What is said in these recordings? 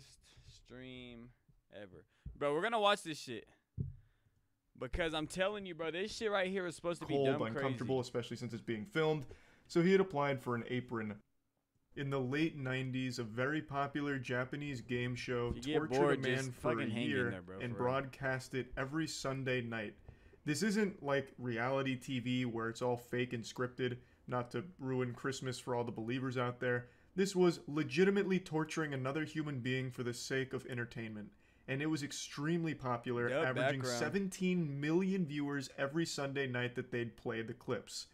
Best stream ever. Bro, we're going to watch this shit. Because I'm telling you, bro, this shit right here is supposed to be dumb crazy. Uncomfortable, especially since it's being filmed. So he had applied for an apron. In the late 90s, a very popular Japanese game show tortured a man for a year and broadcast it every Sunday night. This isn't like reality TV where it's all fake and scripted, not to ruin Christmas for all the believers out there. This was legitimately torturing another human being for the sake of entertainment. And it was extremely popular, averaging 17 million viewers every Sunday night that they'd play the clips.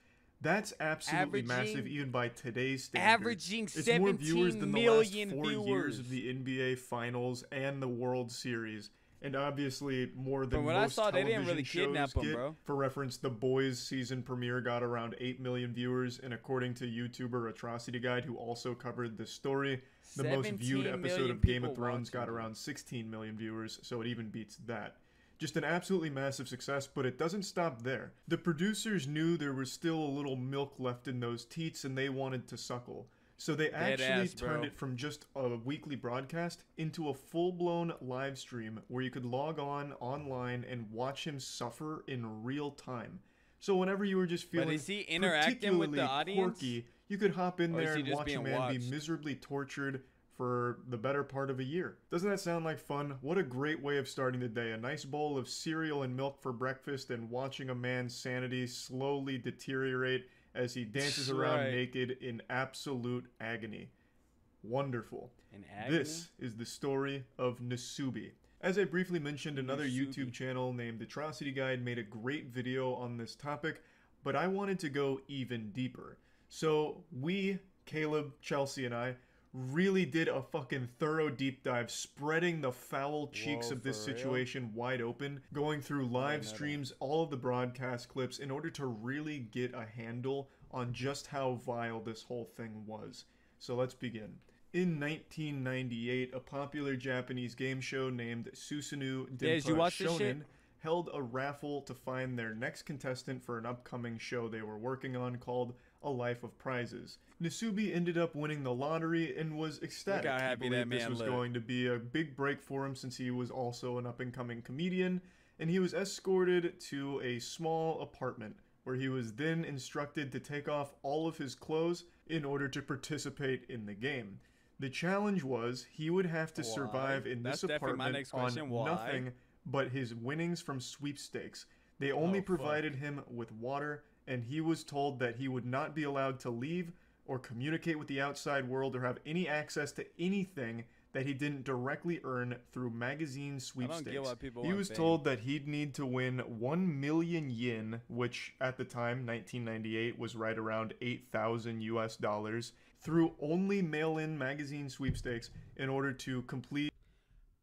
That's absolutely massive, even by today's standards. Averaging 17 million viewers. 4 years of the NBA Finals and the World Series. And obviously, more than most television shows get. For reference, The Boys season premiere got around 8 million viewers, and according to YouTuber Atrocity Guide, who also covered this story, the most viewed episode of Game of Thrones got around 16 million viewers, so it even beats that. Just an absolutely massive success, but it doesn't stop there. The producers knew there was still a little milk left in those teats, and they wanted to suckle. So they actually turned it from just a weekly broadcast into a full-blown live stream where you could log on online and watch him suffer in real time. So whenever you were just feeling particularly quirky, you could hop in there and watch a man be miserably tortured for the better part of a year. Doesn't that sound like fun? What a great way of starting the day. A nice bowl of cereal and milk for breakfast and watching a man's sanity slowly deteriorate as he dances around naked in absolute agony. Wonderful. This is the story of Nasubi. As I briefly mentioned, another YouTube channel named Atrocity Guide made a great video on this topic, but I wanted to go even deeper. So we, Caleb, Chelsea, and I, really did a fucking thorough deep dive, spreading the foul cheeks of this situation wide open, going through live streams, all of the broadcast clips, in order to really get a handle on just how vile this whole thing was. So let's begin. In 1998, a popular Japanese game show named Susanoo Denpa Shonen held a raffle to find their next contestant for an upcoming show they were working on called A Life of Prizes. Nasubi ended up winning the lottery and was ecstatic. He believed this was going to be a big break for him since he was also an up-and-coming comedian, and he was escorted to a small apartment where he was then instructed to take off all of his clothes in order to participate in the game. The challenge was he would have to survive in this apartment on nothing but his winnings from sweepstakes. They only provided him with water, and he was told that he would not be allowed to leave or communicate with the outside world or have any access to anything that he didn't directly earn through magazine sweepstakes. He was told that he'd need to win 1 million yen, which at the time, 1998, was right around 8,000 US dollars, through only mail-in magazine sweepstakes in order to complete.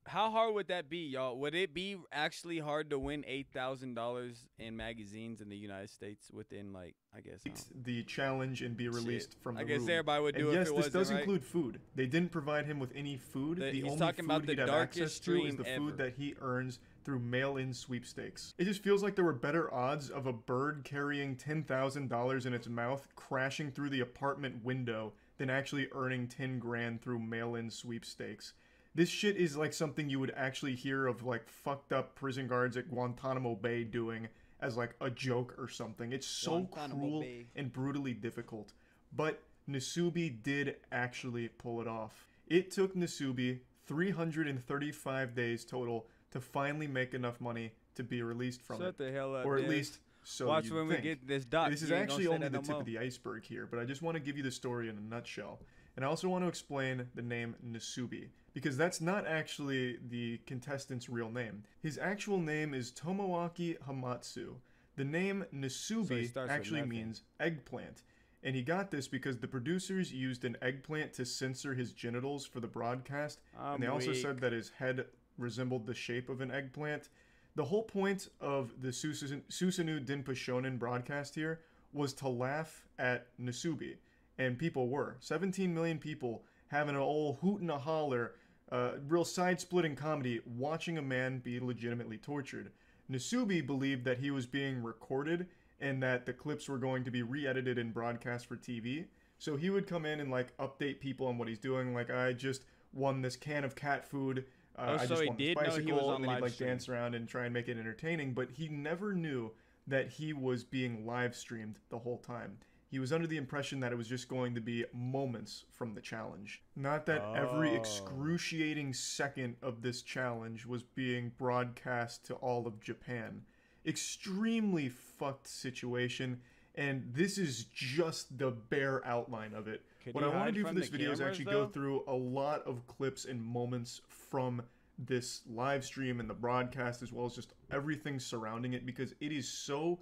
How hard would that be, y'all? Would it be actually hard to win $8,000 in magazines in the United States within, like, I guess, the challenge and be released from the room? I guess everybody would do it if it wasn't, yes, this does include food. They didn't provide him with any food. The only food he'd have access to is the food that he earns through mail-in sweepstakes. It just feels like there were better odds of a bird carrying $10,000 in its mouth crashing through the apartment window than actually earning 10 grand through mail-in sweepstakes. This shit is like something you would actually hear of like fucked up prison guards at Guantanamo Bay doing as like a joke or something. It's so cruel and brutally difficult. But Nasubi did actually pull it off. It took Nasubi 335 days total to finally make enough money to be released from it. Shut the hell up, or at least so watch when we get this doc. This is actually only the tip of the iceberg here, but I just want to give you the story in a nutshell. And I also want to explain the name Nasubi, because that's not actually the contestant's real name. His actual name is Tomoaki Hamatsu. The name Nasubi actually means eggplant. And he got this because the producers used an eggplant to censor his genitals for the broadcast. And they also said that his head resembled the shape of an eggplant. The whole point of the Susanoo Denpa Shonen broadcast here was to laugh at Nasubi. And people were. 17 million people having an old hoot and a holler, real side-splitting comedy, watching a man be legitimately tortured. Nasubi believed that he was being recorded and that the clips were going to be re-edited and broadcast for TV. So he would come in and like update people on what he's doing. Like, I just won this can of cat food. I so just he won this did know he was bicycle, on and then he'd live like stream. dance around and try and make it entertaining. But he never knew that he was being live streamed the whole time. He was under the impression that it was just going to be moments from the challenge. Not that every excruciating second of this challenge was being broadcast to all of Japan. Extremely fucked situation, and this is just the bare outline of it. What I want to do for this video is actually go through a lot of clips and moments from this live stream and the broadcast, as well as just everything surrounding it, because it is so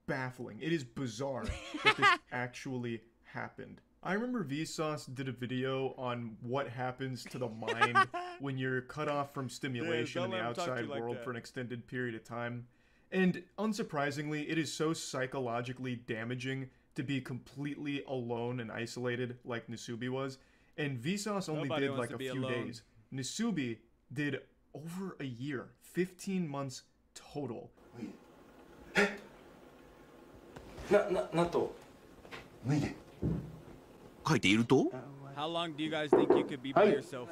baffling. It is bizarre that this actually happened. I remember Vsauce did a video on what happens to the mind when you're cut off from stimulation in the outside world for an extended period of time. And unsurprisingly, it is so psychologically damaging to be completely alone and isolated like Nasubi was. And Vsauce only did like a few days. Nasubi did over a year, 15 months total. How long do you guys think you could be by yourself?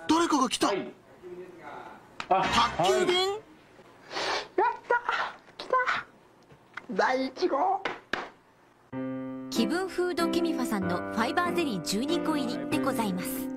気分フードケミファさんのファイバーゼリー12個入りでございます。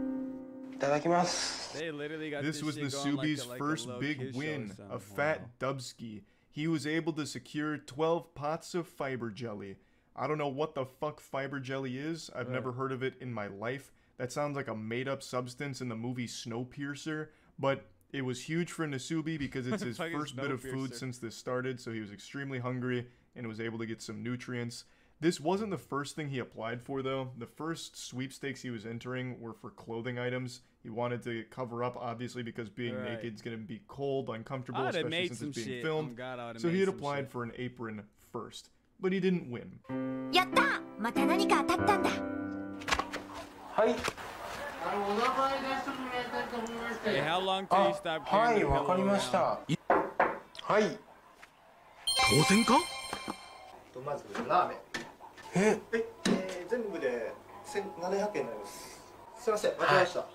いただきます。 This was Nasubi's first big win, a fat dubski. He was able to secure 12 pots of fiber jelly. I don't know what the fuck fiber jelly is. I've never heard of it in my life. That sounds like a made-up substance in the movie Snowpiercer, but it was huge for Nasubi because it's his first bit of food since this started, so he was extremely hungry and was able to get some nutrients. This wasn't the first thing he applied for, though. The first sweepstakes he was entering were for clothing items. He wanted to cover up, obviously, because being naked is going to be cold, uncomfortable, especially since it's being filmed. So he had applied for an apron first, but he didn't win. やった！また何か当たったんだ。はい。 Hey, how long till you stop carrying the pillow around? はい、わかりました。はい。当選か？まずラーメン。全部で1700円になります。すいません、間違えました。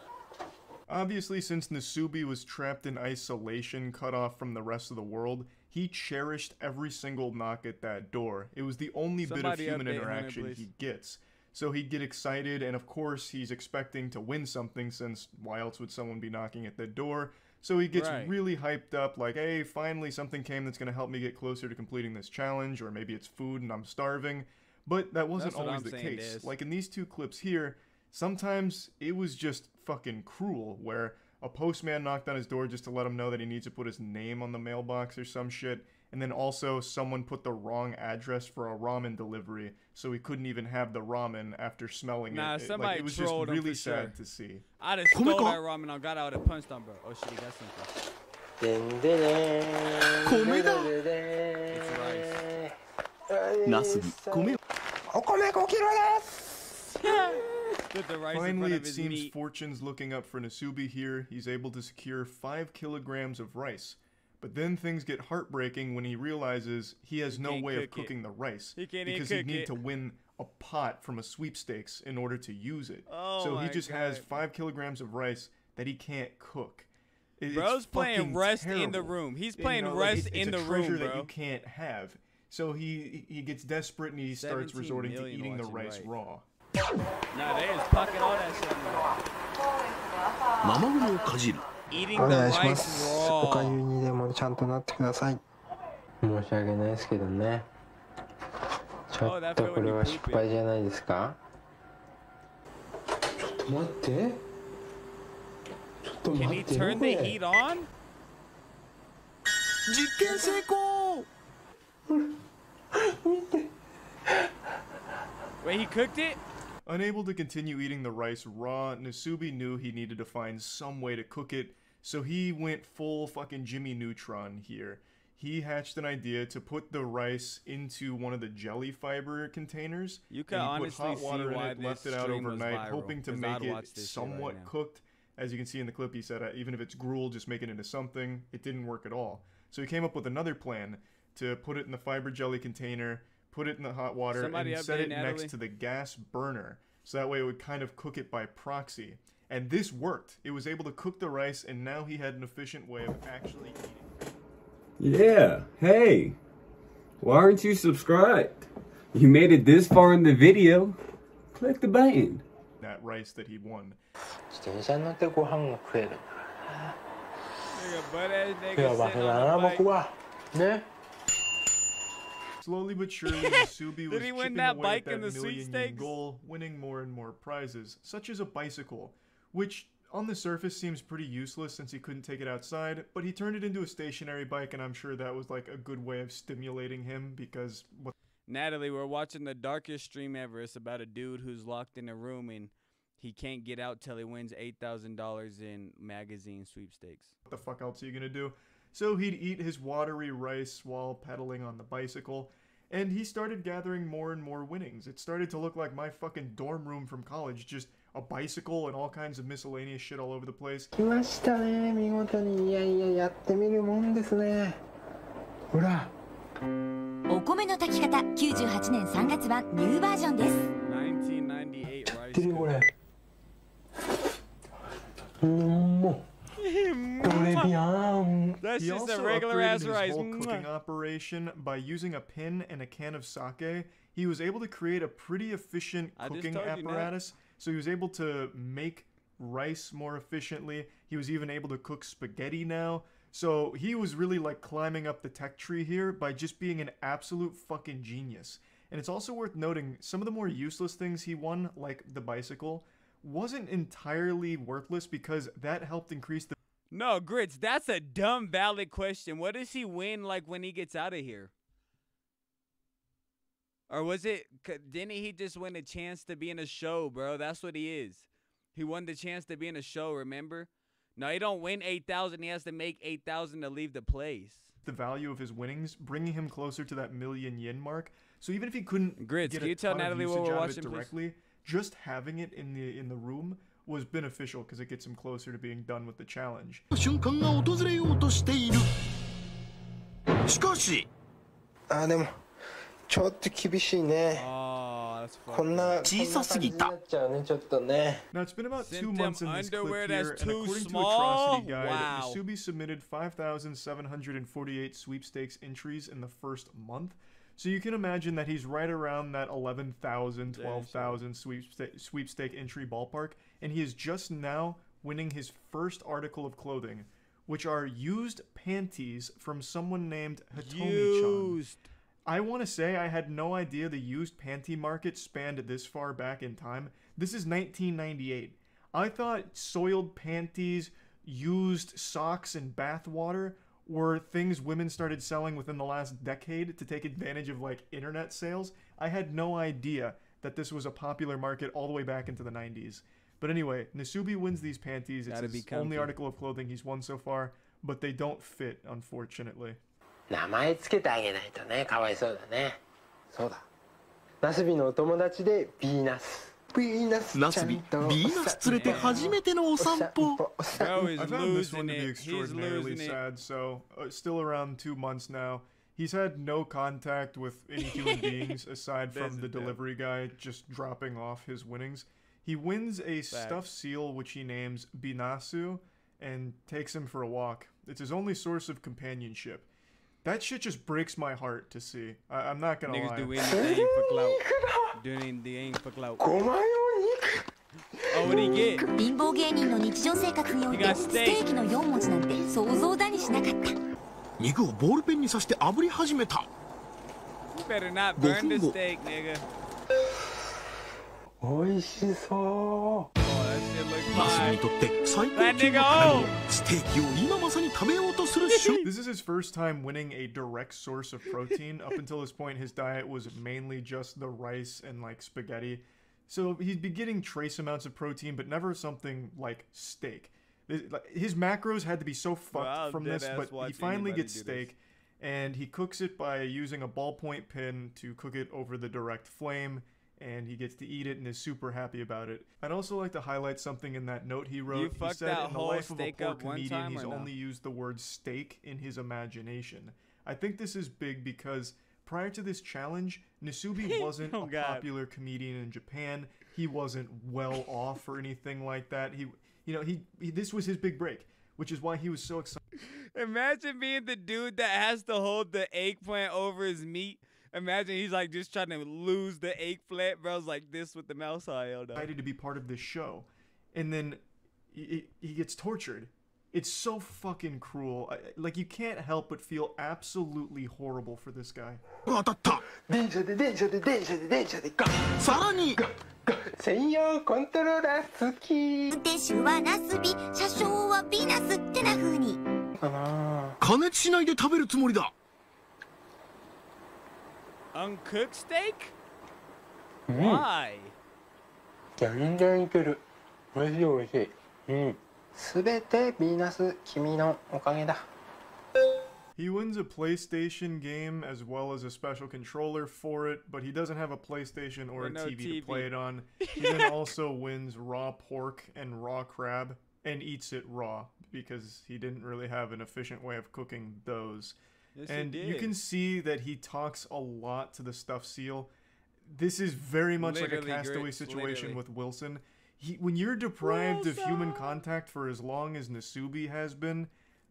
Obviously, since Nasubi was trapped in isolation, cut off from the rest of the world, he cherished every single knock at that door. It was the only bit of human interaction he gets. So he'd get excited, and of course he's expecting to win something, since why else would someone be knocking at the door? So he gets really hyped up, like, hey, finally something came that's going to help me get closer to completing this challenge, or maybe it's food and I'm starving. But that wasn't always the case. Like in these two clips here, sometimes it was just fucking cruel, where a postman knocked on his door just to let him know that he needs to put his name on the mailbox or some shit, and then also someone put the wrong address for a ramen delivery, so he couldn't even have the ramen after smelling it. Somebody it was just really sad to see. I just stole that ramen and got out and punched on, bro. Oh shit, he got something. Finally, it seems fortune's looking up for Nasubi here. He's able to secure 5 kilograms of rice. But then things get heartbreaking when he realizes he has no way of cooking the rice. Because he'd need to win a pot from a sweepstakes in order to use it. So he just has 5 kilograms of rice that he can't cook. Bro's playing rest in the room. He's playing rest in the room, bro. It's a treasure that you can't have. So he gets desperate and he starts resorting to eating the rice raw. Nah, they is pocket all that shit. Eating the rice raw. おかゆにでもちゃんとなってください。申し訳ないですけどね。ちょっとこれは失敗じゃないですか？ちょっと待って。ちょっと待って。Can he turn the heat on? 実験成功。見て。 Wait, he cooked it? Unable to continue eating the rice raw, Nasubi knew he needed to find some way to cook it, so he went full fucking Jimmy Neutron here. He hatched an idea to put the rice into one of the jelly fiber containers. You can honestly put hot water see why in it, left it out overnight, hoping to make it somewhat cooked. As you can see in the clip, he said, even if it's gruel, just make it into something. It didn't work at all. So he came up with another plan to put it in the fiber jelly container, put it in the hot water, and set it next to the gas burner. So that way it would kind of cook it by proxy. And this worked. It was able to cook the rice, and now he had an efficient way of actually eating. Yeah, hey, why aren't you subscribed? You made it this far in the video. Click the button. That rice that he won. Slowly but surely, Nasubi was chipping away at that million-yen goal, winning more and more prizes, such as a bicycle, which on the surface seems pretty useless since he couldn't take it outside, but he turned it into a stationary bike, and I'm sure that was like a good way of stimulating him because... Natalie, we're watching the darkest stream ever. It's about a dude who's locked in a room and he can't get out till he wins $8,000 in magazine sweepstakes. What the fuck else are you gonna do? So he'd eat his watery rice while pedaling on the bicycle, and he started gathering more and more winnings. It started to look like my fucking dorm room from college, just a bicycle and all kinds of miscellaneous shit all over the place. 来ましたね、見事に。いやいや、やってみるもんですね。ほら。お米の炊き方98年3月版ニューバージョンです。1998 知ってるよこれ。もう。That's he just also a regular ass upgraded rice. his whole cooking operation by using a pin and a can of sake. He was able to create a pretty efficient cooking apparatus. So he was able to make rice more efficiently. He was even able to cook spaghetti now. So he was really like climbing up the tech tree here by just being an absolute fucking genius. And it's also worth noting some of the more useless things he won, like the bicycle, wasn't entirely worthless because that helped increase the... No, Grits, that's a dumb valid question. What does he win like when he gets out of here? Or was it, didn't he just win a chance to be in a show, bro? That's what he is. He won the chance to be in a show, remember? No, he don't win 8,000. He has to make 8,000 to leave the place. The value of his winnings, bringing him closer to that million-yen mark. So even if he couldn't Grits, get can you tell Natalie what we're watching directly, just having it in the room was beneficial because it gets him closer to being done with the challenge. 瞬間が訪れようとしている。しかし。でもちょっと厳しいね。こんな小さすぎた。なっちゃうね、ちょっとね。Now it's been about 2 months in this clip here, and according to Atrocity Guide, Nasubi submitted 5,748 sweepstakes entries in the first month. So you can imagine that he's right around that 11,000, 12,000 sweepstake entry ballpark, and he is just now winning his first article of clothing, which are used panties from someone named Hitomi-chan. I want to say I had no idea the used panty market spanned this far back in time. This is 1998. I thought soiled panties, used socks, and bath water were things women started selling within the last decade to take advantage of like internet sales. I had no idea that this was a popular market all the way back into the 90s. But anyway, Nasubi wins these panties. It's his only article of clothing he's won so far, but they don't fit, unfortunately. 名前つけてあげないとね、かわいそうだね。そうだ。ナスビのお友達でビーナス。ナスビ、ビーナス連れて初めてのお散歩。I found this one to be extraordinarily sad, so still around 2 months now. He's had no contact with any human beings aside from the delivery guy just dropping off his winnings. He wins a stuffed seal which he names Binasu and takes him for a walk. It's his only source of companionship. That shit just breaks my heart to see. I'm not gonna lie. Niggas do anything for clout. Do anything for clout. Oh, what did he get? 貧乏芸人の日常生活においてステーキの4文字なんて想像だにしなかった。肉をボールペンに刺して炙り始めた。You better not burn the steak, nigga. 美味しそう。ナスビにとって最高級の花火ステーキを今まさに食べようとする瞬間。 This is his first time winning a direct source of protein. Up until this point, his diet was mainly just the rice and like spaghetti. So he'd be getting trace amounts of protein, but never something like steak. His macros had to be so fucked from this, but he finally gets steak, and he cooks it by using a ballpoint pin to cook it over the direct flame. And he gets to eat it and is super happy about it. I'd also like to highlight something in that note he wrote. He said in the life of a poor comedian, he's only used the word steak in his imagination. I think this is big because prior to this challenge, Nasubi wasn't a popular comedian in Japan. He wasn't well off or anything like that. This was his big break, which is why he was so excited. Imagine being the dude that has to hold the eggplant over his meat. Imagine he's like just trying to lose the eggplant, bro. Like this with the mouse held up. Excited to be part of this show, and then he gets tortured. It's so fucking cruel. Like, you can't help but feel absolutely horrible for this guy. Uncooked steak? Why? 全然いける。美味しい美味しい。すべてヴィーナス君のおかげだ。 He wins a PlayStation game as well as a special controller for it, but he doesn't have a PlayStation or a TV to play it on. He then also wins raw pork and raw crab and eats it raw because he didn't really have an efficient way of cooking those. Yes, and you can see that he talks a lot to the stuffed seal. This is very much like a Castaway situation with Wilson. When you're deprived of human contact for as long as Nasubi has been,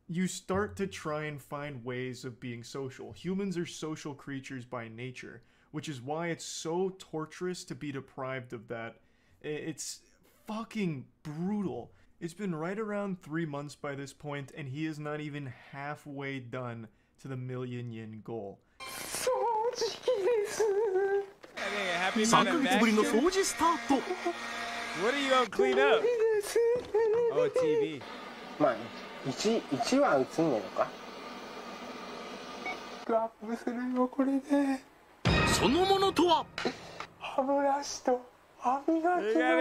you start to try and find ways of being social. Humans are social creatures by nature, which is why it's so torturous to be deprived of that. It's fucking brutal. It's been right around 3 months by this point, and he is not even halfway done to the 1,000,000 yen goal. 3ヶ月ぶりの掃除スタート。 What are you gonna clean up? Oh, TV. まあ、1は映んねえのか。ラップするよこれで。そのものとは。歯ブラシと歯磨きの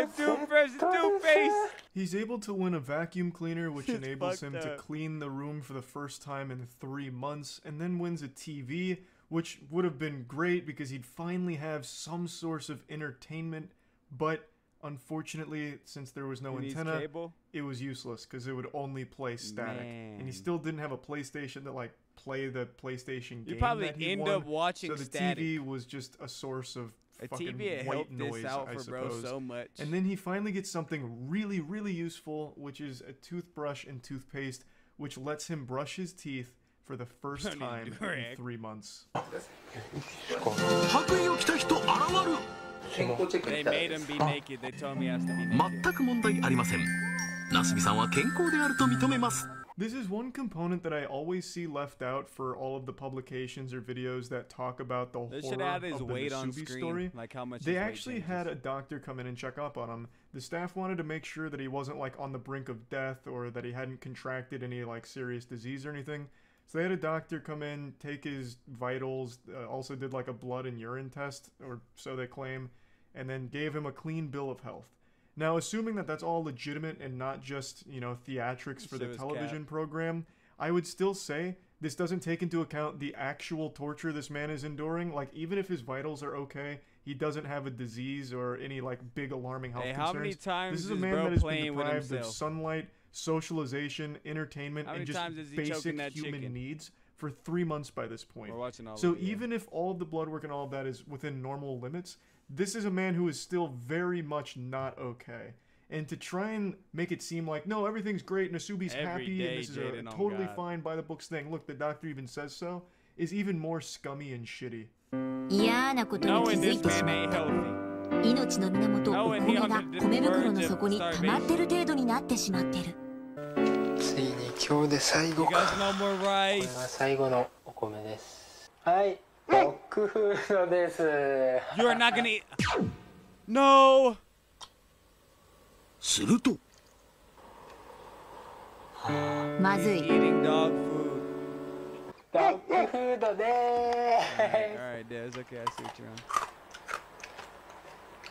セットです。 He's able to win a vacuum cleaner, which enables him to clean the room for the first time in 3 months, and then wins a TV, which would have been great because he'd finally have some source of entertainment, but unfortunately, since there was no antenna, it was useless because it would only play static. And he still didn't have a PlayStation to like play the PlayStation game. You probably that he end won, up watching so the static. TV was just a source of fucking TV white noise, I suppose. Bro so much. And then he finally gets something really, really useful, which is a toothbrush and toothpaste, which lets him brush his teeth for the first time in 3 months. They made him be naked. They told me I has to be naked. 全く問題ありません。ナスビさんは健康であると認めます。 This is one component that I always see left out for all of the publications or videos that talk about the horror of the Nasubi story. Like how much they actually had a doctor come in and check up on him. The staff wanted to make sure that he wasn't like on the brink of death or that he hadn't contracted any like serious disease or anything. So they had a doctor come in, take his vitals, also did like a blood and urine test, or so they claim, and then gave him a clean bill of health. Now, assuming that that's all legitimate and not just, you know, theatrics for the television program, I would still say this doesn't take into account the actual torture this man is enduring. Like, even if his vitals are okay, he doesn't have a disease or any, like, big alarming health concerns. How many times this is a man that has been deprived of sunlight, socialization, entertainment, and just basic human needs for 3 months by this point. So even if all of the blood work and all of that is within normal limits, this is a man who is still very much not okay. And to try and make it seem like, no, everything's great, Nasubi's happy, and this is a totally fine by the books thing, look, the doctor even says so, is even more scummy and shitty. 嫌なことに気づいてしまった。命の源お米が米袋の底に溜まってる程度になってしまってる。ついに今日で最後か。これは最後のお米です。はい。ドッグフードです。You are not gonna eat. No. すると。まずい。Eating dog food. ドッグフードでーす。Alright, Des. Okay, I see what you're on.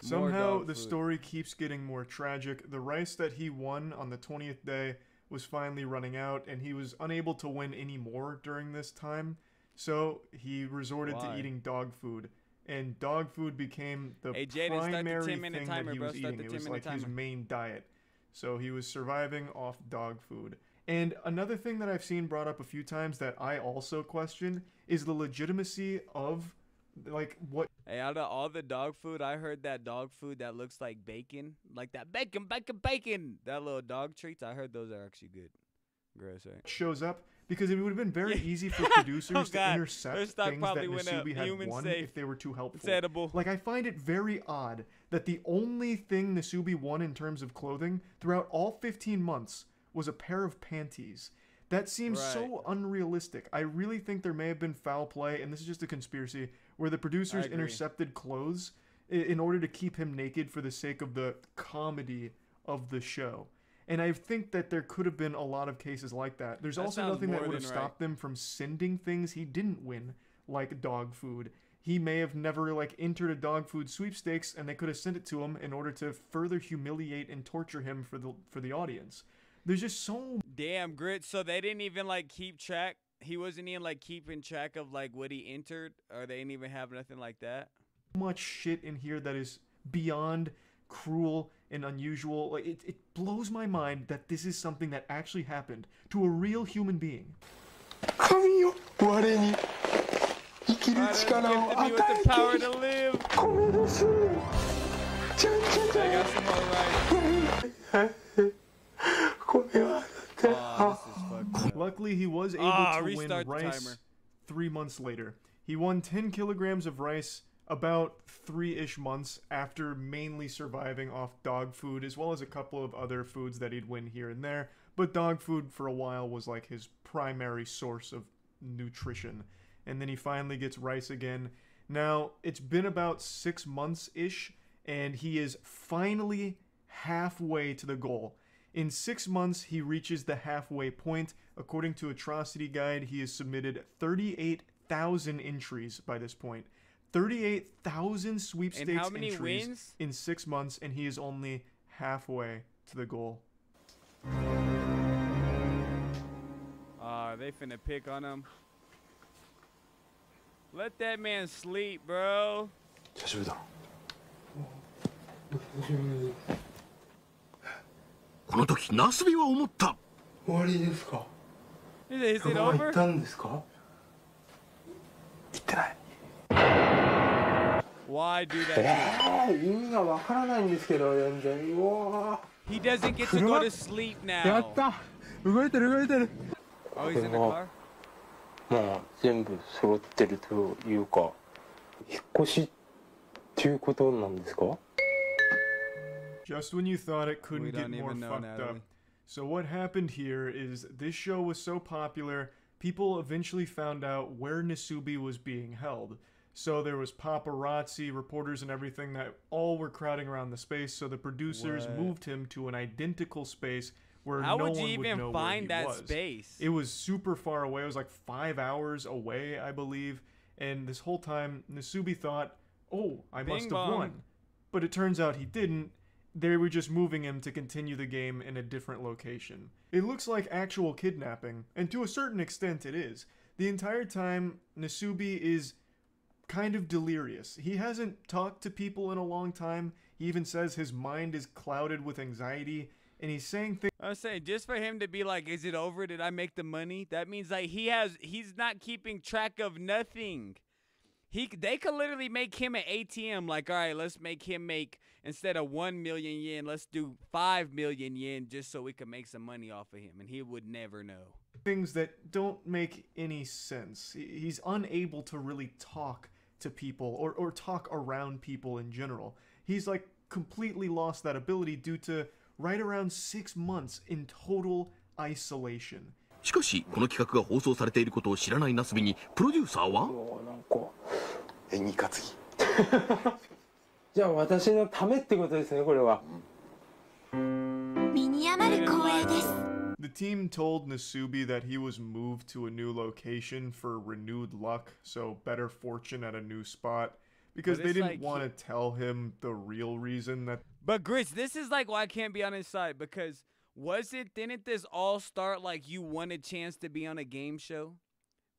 Somehow the story keeps getting more tragic. The rice that he won on the 20th day was finally running out, and he was unable to win any more during this time. So he resorted to eating dog food, and dog food became the primary thing that he was eating. It was like his main diet. So he was surviving off dog food. And another thing that I've seen brought up a few times that I also question is the legitimacy of, like, what... Hey, out of all the dog food, I heard that dog food that looks like bacon. Like that bacon. That little dog treats, I heard those are actually good. Gross, right? Shows up, because it would have been very easy for producers to intercept things that Nasubi had won if they were too helpful. It's edible. Like, I find it very odd that the only thing Nasubi won in terms of clothing throughout all 15 months was a pair of panties. That seems so unrealistic. I really think there may have been foul play, and this is just a conspiracy, where the producers intercepted clothes in order to keep him naked for the sake of the comedy of the show. And I think that there could have been a lot of cases like that. There's also nothing that would have stopped them from sending things he didn't win, like dog food. He may have never, like, entered a dog food sweepstakes, and they could have sent it to him in order to further humiliate and torture him for the audience. There's just so... Damn, Grit, so they didn't even, like, keep track? He wasn't even, like, keeping track of, like, what he entered? Or they didn't even have nothing like that? Much shit in here that is beyond cruel and unusual. Like, it blows my mind that this is something that actually happened to a real humun being. Give me with the power to live. I got some more rice. Luckily, he was able to win rice 3 months later. He won 10 kilograms of rice about 3-ish months after mainly surviving off dog food, as well as a couple of other foods that he'd win here and there. But dog food for a while was like his primary source of nutrition. And then he finally gets rice again. Now, it's been about 6 months-ish, and he is finally halfway to the goal. In 6 months, he reaches the halfway point. According to Atrocity Guide, he has submitted 38,000 entries by this point. 38,000 sweepstakes and how many entries wins? In 6 months, and he is only halfway to the goal. They finna pick on him. Let that man sleep, bro. Is it over? Why do that? He doesn't get to go to sleep now. Oh, he's in the car? Just when you thought it couldn't get more fucked up. So what happened here is this show was so popular, people eventually found out where Nasubi was being held. So there was paparazzi, reporters, and everything that all were crowding around the space. So the producers moved him to an identical space where no one would know where he was. How would you even find that space? It was super far away. It was like 5 hours away, I believe. And this whole time, Nasubi thought, oh, I must have won. But it turns out he didn't. They were just moving him to continue the game in a different location. It looks like actual kidnapping, and to a certain extent it is. The entire time, Nasubi is kind of delirious. He hasn't talked to people in a long time. He even says his mind is clouded with anxiety, and he's saying things. I was saying, just for him to be like, is it over? Did I make the money? That means like he's not keeping track of nothing. They could literally make him an ATM. Like, all right, let's make him make, instead of 1 million yen, let's do 5 million yen just so we can make some money off of him. And he would never know. Things that don't make any sense. He's unable to really talk to people or talk around people in general. He's like completely lost that ability due to right around 6 months in total isolation. しかしこの企画が放送されていることを知らないナスビにプロデューサーは演技担ぎじゃあ私のためってことですねこれは身に余る光栄です The team told Nasubi that he was moved to a new location for renewed luck, so better fortune at a new spot, because they didn't want to tell him the real reason that... But Grits, this is like why I can't be on his side, because didn't this all start like you won a chance to be on a game show?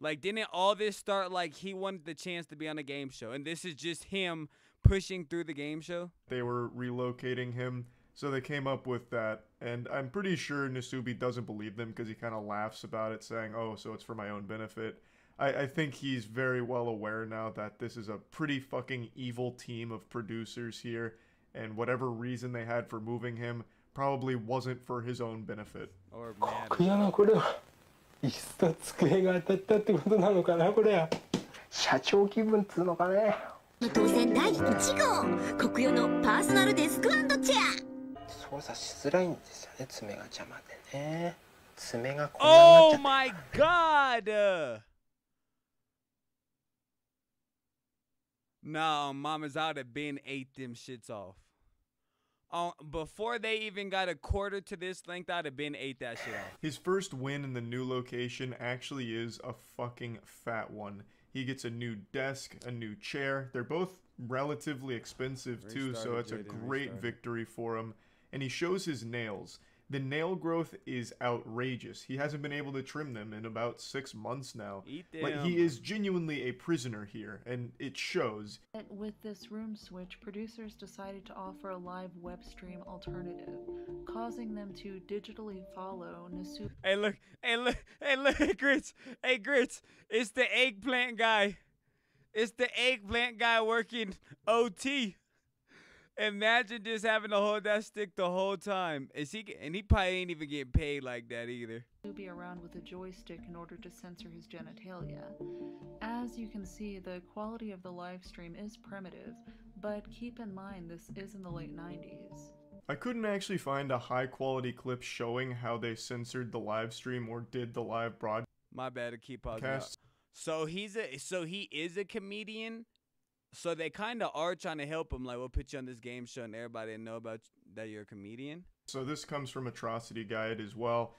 Like, didn't all this start like he wanted the chance to be on a game show, and this is just him pushing through the game show? They were relocating him So they came up with that, and I'm pretty sure Nasubi doesn't believe them because he kind of laughs about it, saying, oh, so it's for my own benefit. I think he's very well aware now that this is a pretty fucking evil team of producers here, and whatever reason they had for moving him probably wasn't for his own benefit. Or mad. 当選第1号国用のパーソナルデスク&チェア操作しづらいんですよね爪が邪魔でね爪がこんなになっちゃって Oh my god! No, Mama's out of been ate them shits off. Before they even got a quarter to this length, I'd have been ate that shit off. His first win in the new location actually is a fucking fat one. He gets a new desk, a new chair. They're both relatively expensive too, so it's a great victory for him. And he shows his nails. The nail growth is outrageous. He hasn't been able to trim them in about 6 months now. Like, he is genuinely a prisoner here, and it shows. With this room switch, producers decided to offer a live web stream alternative, causing them to digitally follow Nasubi. Hey look, Grits. Hey, Grits. It's the eggplant guy. It's the eggplant guy working OT. Imagine just having to hold that stick the whole time. And he probably ain't even getting paid like that either. Be around with a joystick in order to censor his genitalia. As you can see, the quality of the live stream is primitive, but keep in mind this is in the late 90s. I couldn't actually find a high quality clip showing how they censored the live stream or did the live broadcast. My bad to keep pausing out. So he is a comedian. So they kind of are trying to help him, like, we'll put you on this game show and everybody know about that you're a comedian. So this comes from Atrocity Guide as well.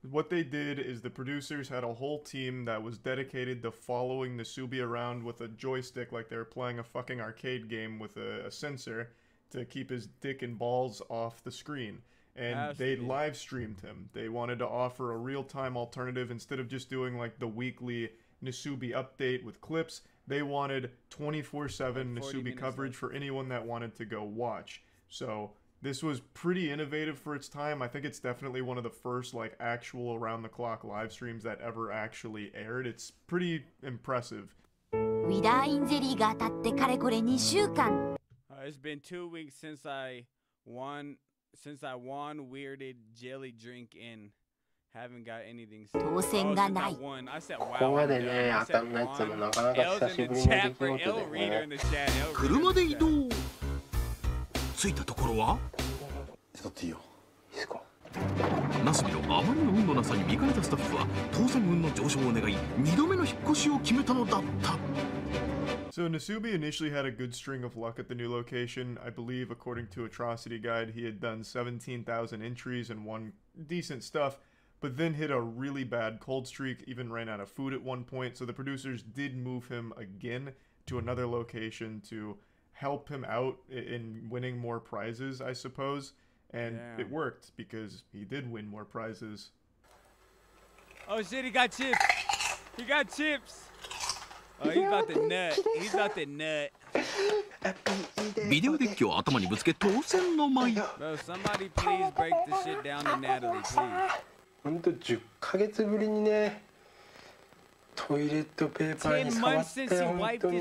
What they did is the producers had a whole team that was dedicated to following Nasubi around with a joystick like they were playing a fucking arcade game with a sensor to keep his dick and balls off the screen. And they live streamed him. They wanted to offer a real-time alternative instead of just doing like the weekly Nasubi update with clips. They wanted 24/7 Nasubi coverage for anyone that wanted to go watch. So this was pretty innovative for its time. I think it's definitely one of the first like actual around-the-clock live streams that ever actually aired. It's pretty impressive. It's been 2 weeks since I won weirded jelly drink in. Haven't got anything. I said wow. 車で移動。着いたところは。一ついいよ。いいですか。ナスビのあまりの運のなさに見かねたスタッフは当選運の上昇を願い2度目の引っ越しを決めたのだった。So Nasubi initially had a good string of luck at the new location. I believe, according to Atrocity Guide, he had done 17,000 entries and won decent stuff. But then hit a really bad cold streak, even ran out of food at one point, so the producers did move him again to another location to help him out in winning more prizes, I suppose. And it worked, because he did win more prizes. Oh shit, he got chips! He got chips! Oh, he's about to nut. He's about to nut. ビデオデッキを頭にぶつけ当選の舞。 Bro, somebody please break the shit down to Natalie, please. ほんと10ヶ月ぶりにねトイレットペーパーに触って本当に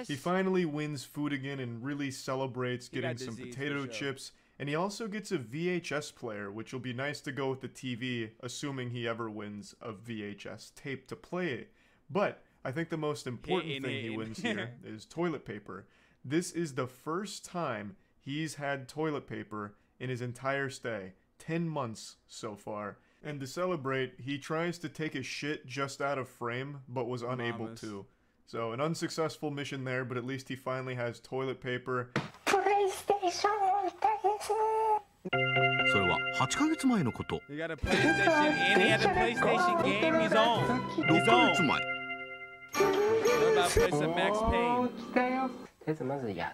He finally wins food again and really celebrates getting some potato chips, and he also gets a VHS player, which will be nice to go with the TV, assuming he ever wins a VHS tape to play it. But I think the most important thing he wins here is toilet paper. This is the first time he's had toilet paper in his entire stay, 10 months so far. And to celebrate, he tries to take a shit just out of frame, but was unable to. So an unsuccessful mission there, but at least he finally has toilet paper. それは8ヶ月前のこと。 He got a PlayStation and he had a PlayStation game. He's on. 6ヶ月前。 What about play some Max Payne? 来たよ。とりあえずまずや。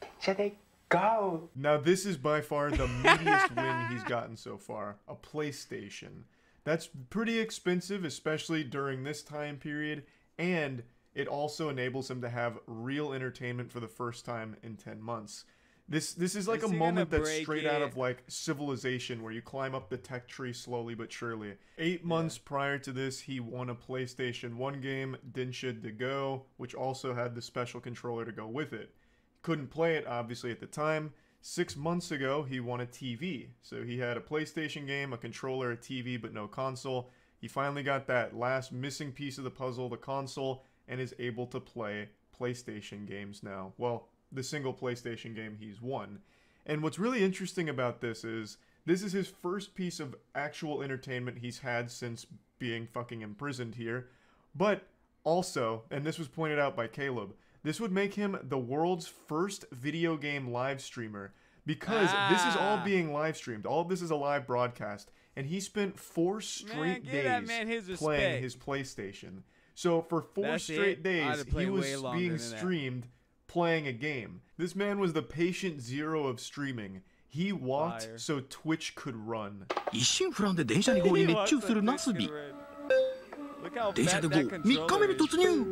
電車で Go! Now this is by far the meatiest win he's gotten so far, a PlayStation. That's pretty expensive, especially during this time period, and it also enables him to have real entertainment for the first time in 10 months. This is like a moment that's straight out of like Civilization, where you climb up the tech tree slowly but surely. 8 months prior to this, he won a PlayStation 1 game, Dinsha De Go, which also had the special controller to go with it. Couldn't play it, obviously, at the time. 6 months ago, he won a TV. So he had a PlayStation game, a controller, a TV, but no console. He finally got that last missing piece of the puzzle, the console, and is able to play PlayStation games now. Well, the single PlayStation game he's won. And what's really interesting about this is his first piece of actual entertainment he's had since being fucking imprisoned here. But also, and this was pointed out by Caleb, this would make him the world's first video game live streamer, because this is all being live streamed. All of this is a live broadcast, and he spent 4 straight days playing his PlayStation. So for 4 straight days, he was being streamed playing a game. This man was the patient zero of streaming. He walked so Twitch could run. 一心不乱で電車2号に熱中するナスビ。電車で5、3日目に突入。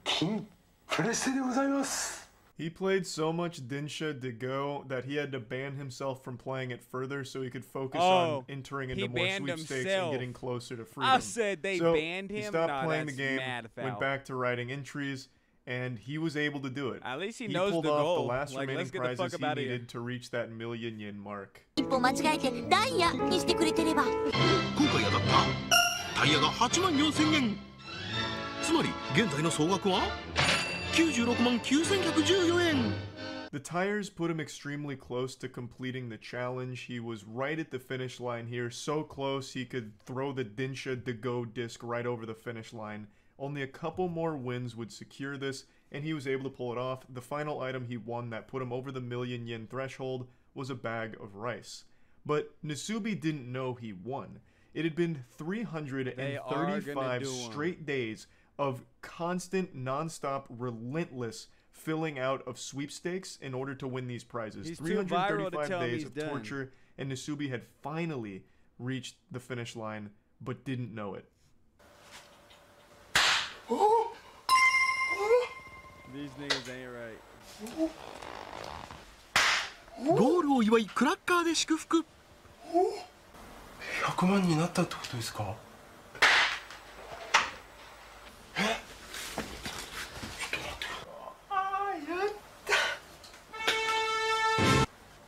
金プレステでございます。 He played so much Dinsha De Go that he had to ban himself from playing it further so he could focus on entering into more sweepstakes and getting closer to freedom. I said they banned him? He stopped playing the game, went back to writing entries, and he was able to do it. At least he knows pulled the off goal. The last like, remaining let's get the fuck prizes about he it. needed to reach that million yen mark. 一歩間違えてダイヤにしてくれてれば。今回当たったタイヤが8万4000円。つまり現在の総額は96万9114円。 The tires put him extremely close to completing the challenge. He was right at the finish line here, so close he could throw the Dinsha De Go disc right over the finish line. Only a couple more wins would secure this, and he was able to pull it off. The final item he won that put him over the million yen threshold was a bag of rice. But Nasubi didn't know he won. It had been 335 straight days of constant, non-stop, relentless filling out of sweepstakes in order to win these prizes. He's 335 days of torture, and Nasubi had finally reached the finish line, but didn't know it. These niggas ain't right. ゴールを祝いクラッカーで祝福。100万になったってことですか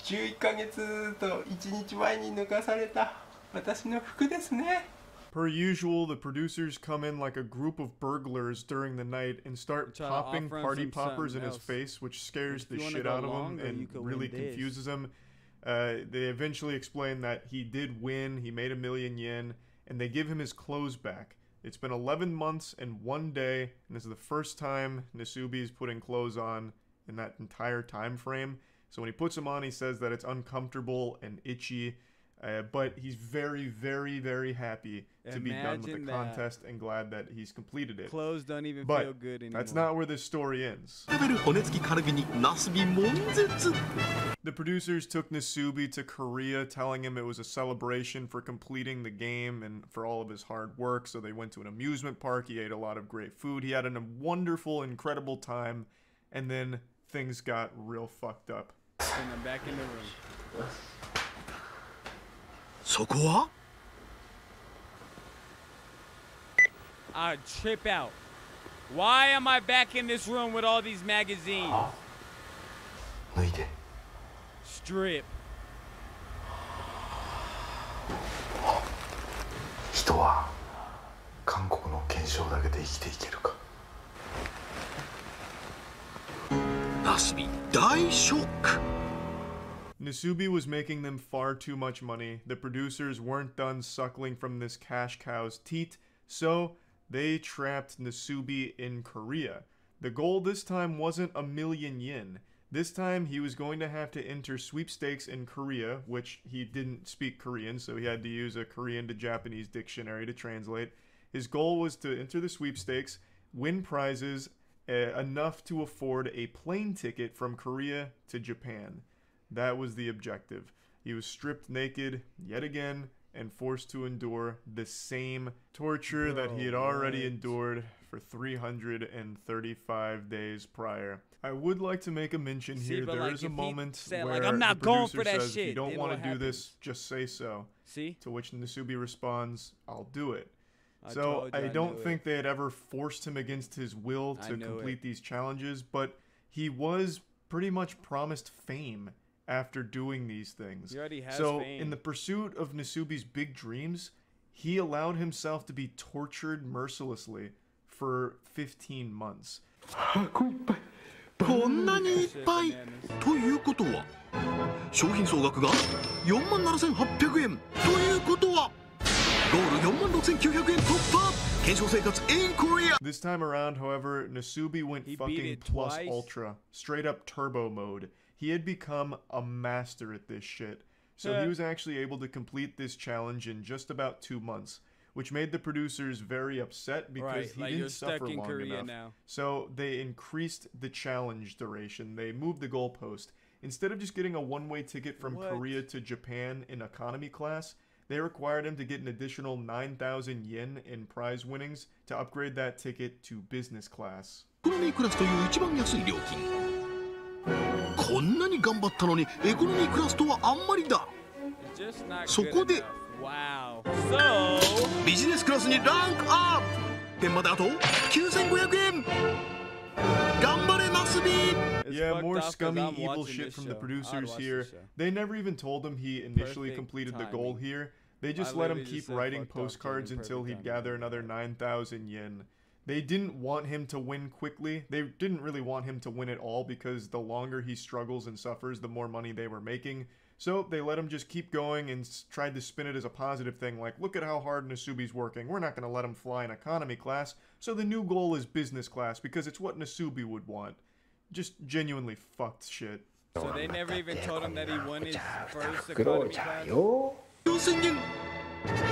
？11ヶ月と1日前に抜かされた私の服ですね。 Per usual, the producers come in like a group of burglars during the night and start popping party poppers in his face, which scares the shit out of him and really confuses him. They eventually explain that he did win, he made 1 million yen, and they give him his clothes back. It's been 11 months and 1 day, and this is the first time Nasubi is putting clothes on in that entire time frame. So when he puts them on, he says that it's uncomfortable and itchy, but he's very, very, very happy to be done with the contest and glad that he's completed it. Clothes don't even feel good anymore. That's not where this story ends. The producers took Nasubi to Korea, telling him it was a celebration for completing the game and for all of his hard work. So they went to an amusement park. He ate a lot of great food. He had a wonderful, incredible time. And then things got real fucked up. And I'm back in the room. そこは I trip out. Why am I back in this room with all these magazines? 脱いで。 Strip. 人は韓国の憲章だけで生きていけるか。ナスビ大ショック。 Nasubi was making them far too much money. The producers weren't done suckling from this cash cow's teat, so they trapped Nasubi in Korea. The goal this time wasn't 1 million yen. This time he was going to have to enter sweepstakes in Korea, which he didn't speak Korean, so he had to use a Korean to Japanese dictionary to translate. His goal was to enter the sweepstakes, win prizes enough to afford a plane ticket from Korea to Japan. That was the objective. He was stripped naked yet again and forced to endure the same torture that he had already endured for 335 days prior. I would like to make a mention here. There is a moment where I'm not going for that says, shit. If you don't want to do this, just say so. See? To which Nasubi responds, I'll do it. So I don't think they had ever forced him against his will to complete these challenges, but he was pretty much promised fame after doing these things. He already has so fame. In the pursuit of Nasubi's big dreams, he allowed himself to be tortured mercilessly for 15 months. こんなにいっぱいということは商品総額が47,800円ということはゴール46,900円突破検証生活 in Korea. This time around, however, Nasubi went fucking plus ultra, straight up turbo mode. He had become a master at this shit. So he was actually able to complete this challenge in just about 2 months, which made the producers very upset because he didn't suffer long enough. Now. So they increased the challenge duration. They moved the goalpost. Instead of just getting a one-way ticket from Korea to Japan in economy class, they required him to get an additional 9,000 yen in prize winnings to upgrade that ticket to business class. エコノミークラスという一番安い料金。こんなに頑張ったのにエコノミークラスとはあんまりだ。そこでビジネスクラスにランクアップ。点まであと9,500円。頑張れナスビ。Yeah, more scummy, evil shit from the producers here. They never even told him he initially completed the goal here. They just let him keep writing postcards until he'd gather another 9,000 yen. They didn't want him to win quickly. They didn't really want him to win at all because the longer he struggles and suffers, the more money they were making. So they let him just keep going and tried to spin it as a positive thing, like, look at how hard Nasubi's working. We're not going to let him fly in economy class, so the new goal is business class because it's what Nasubi would want. Just genuinely fucked shit. So they never even told him that he won his first economy class? 4,000円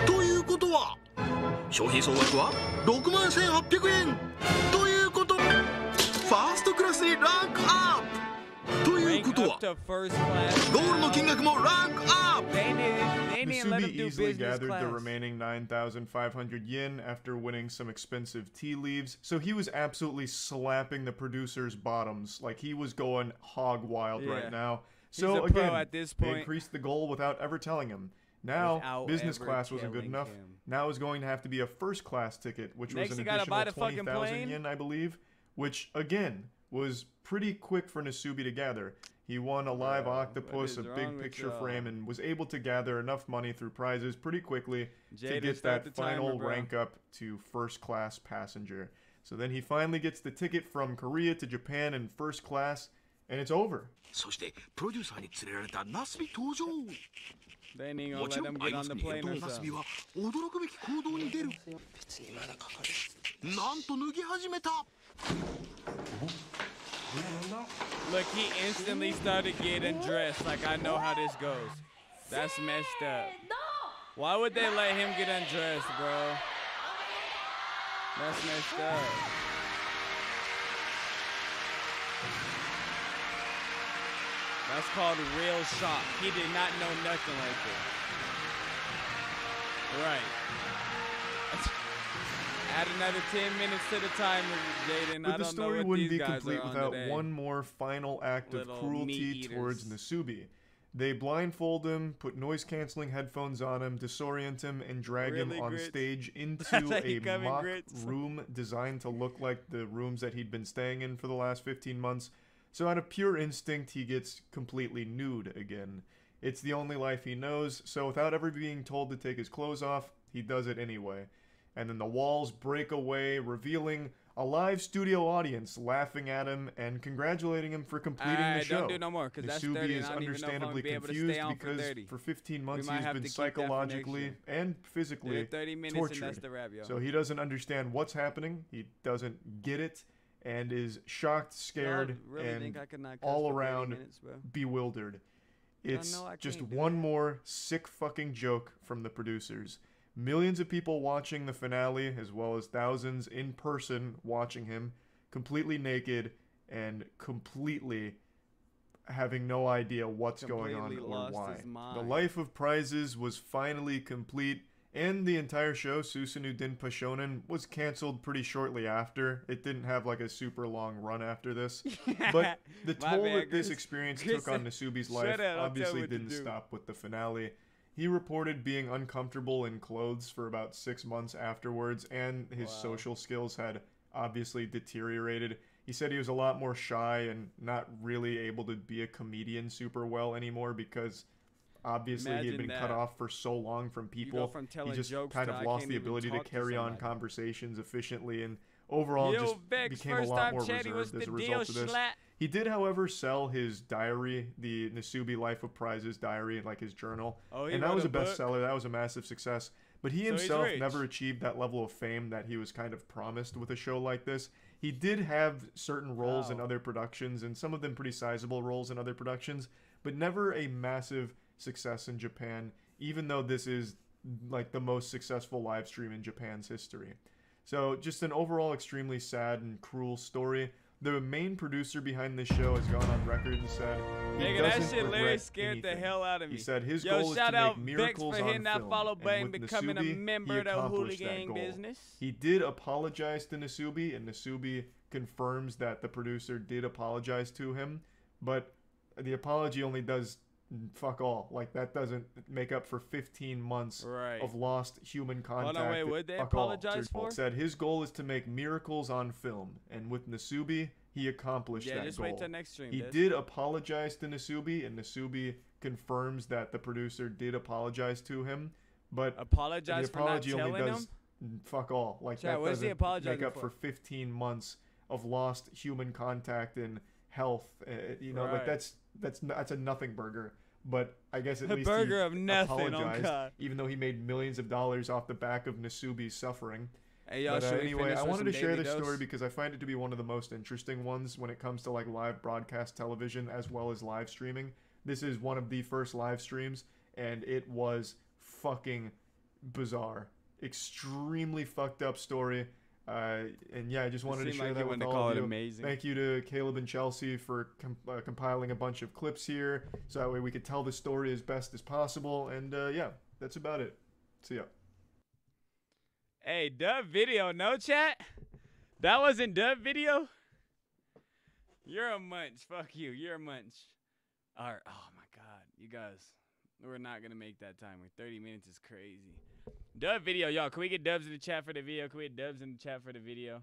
ということは商品総額は61,800円ということファーストクラスにランクアップということはゴールの金額もランクアップ Nasubi easily gathered the remaining 9,500 yen after winning some expensive tea leaves, so he was absolutely slapping the producers' bottoms, like he was going hog wild right now. So again, at this point. They increased the goal without ever telling him. Now, business class wasn't good enough. Now is going to have to be a first class ticket, which was an additional 20,000 yen, I believe, which, again, was pretty quick for Nasubi to gather. He won a live octopus, a big picture frame, and was able to gather enough money through prizes pretty quickly to get that final rank up to first class passenger. So then he finally gets the ticket from Korea to Japan in first class, and it's over. そしてプロデューサーに連れられたナスビ登場。 They ain't gonna もち let ろ them んアイ get マ on ス the クに plane 返 or 答ナスビ something. は驚くべき行動に出る。なんと脱ぎ始めた。 Look, he instantly started getting dressed. Like, I know how this goes. That's messed up. Why would they let him get undressed, bro? That's messed up. That's called real shock. He did not know nothing like this. Right. Add another 10 minutes to the timer, Jaden. But the story wouldn't be complete without one more final act of cruelty towards Nasubi. They blindfold him, put noise-canceling headphones on him, disorient him, and drag him on stage into a mock room designed to look like the rooms that he'd been staying in for the last 15 months. So out of pure instinct, he gets completely nude again. It's the only life he knows, so without ever being told to take his clothes off, he does it anyway. And then the walls break away, revealing a live studio audience laughing at him and congratulating him for completing the show. Don't do no more, because that's 30, Nasubi is understandably confused because for 15 months he's been psychologically and physically tortured. So he doesn't understand what's happening, he doesn't get it, and is shocked, scared, and all around bewildered. It's just one more sick fucking joke from the producers. Millions of people watching the finale, as well as thousands in person watching him, completely naked and completely having no idea what's going on or why. The Life of Prizes was finally complete, and the entire show, Susanoo Dinpa Shonen, was canceled pretty shortly after. It didn't have like a super long run after this. But the toll that this experience took on Nasubi's life obviously didn't stop with the finale. He reported being uncomfortable in clothes for about 6 months afterwards, and his social skills had obviously deteriorated. He said he was a lot more shy and not really able to be a comedian super well anymore because obviously he had been cut off for so long from people. He just kind of lost the ability to carry on conversations efficiently, and overall just became a lot more reserved as a result of this. He did, however, sell his diary, the Nasubi Life of Prizes diary, like his journal, and that was a bestseller. That was a massive success. But he himself never achieved that level of fame that he was kind of promised with a show like this. He did have certain roles in other productions, and some of them pretty sizable roles in other productions, but never a massive success in Japan, even though this is like the most successful live stream in Japan's history. So just an overall extremely sad and cruel story. The main producer behind this show has gone on record and said he doesn't that shit literally scared the hell out of me. He said his goal is to make miracles on film, and with becoming Nasubi, a member he accomplished that goal. He did apologize to Nasubi, and Nasubi confirms that the producer did apologize to him, but the apology only does fuck all. Like, that doesn't make up for 15 months of lost human contact. Hold on, wait, what they apologize for? Said his goal is to make miracles on film, and with Nasubi, he accomplished that just goal. Wait till next stream. He did apologize to Nasubi, and Nasubi confirms that the producer did apologize to him, but the apology only does fuck all. Like, that doesn't make up for 15 months of lost human contact and health. You know, like that's a nothing burger. But I guess at least burger he of nothing, apologized, even though he made millions of dollars off the back of Nasubi's suffering. Hey, but anyway, I wanted to share this story because I find it to be one of the most interesting ones when it comes to like live broadcast television as well as live streaming. This is one of the first live streams, and it was fucking bizarre. Extremely fucked up story. And yeah, I just wanted to share that with all of you. Amazing. Thank you to Caleb and Chelsea for compiling a bunch of clips here, so that way we could tell the story as best as possible. And yeah, that's about it. See ya. Hey, dub video, no chat? That wasn't dub video? You're a munch. Fuck you. You're a munch. All right. Oh my God, you guys, we're not gonna make that timer. 30 minutes is crazy. Dub video, y'all. Can we get dubs in the chat for the video? Can we get dubs in the chat for the video?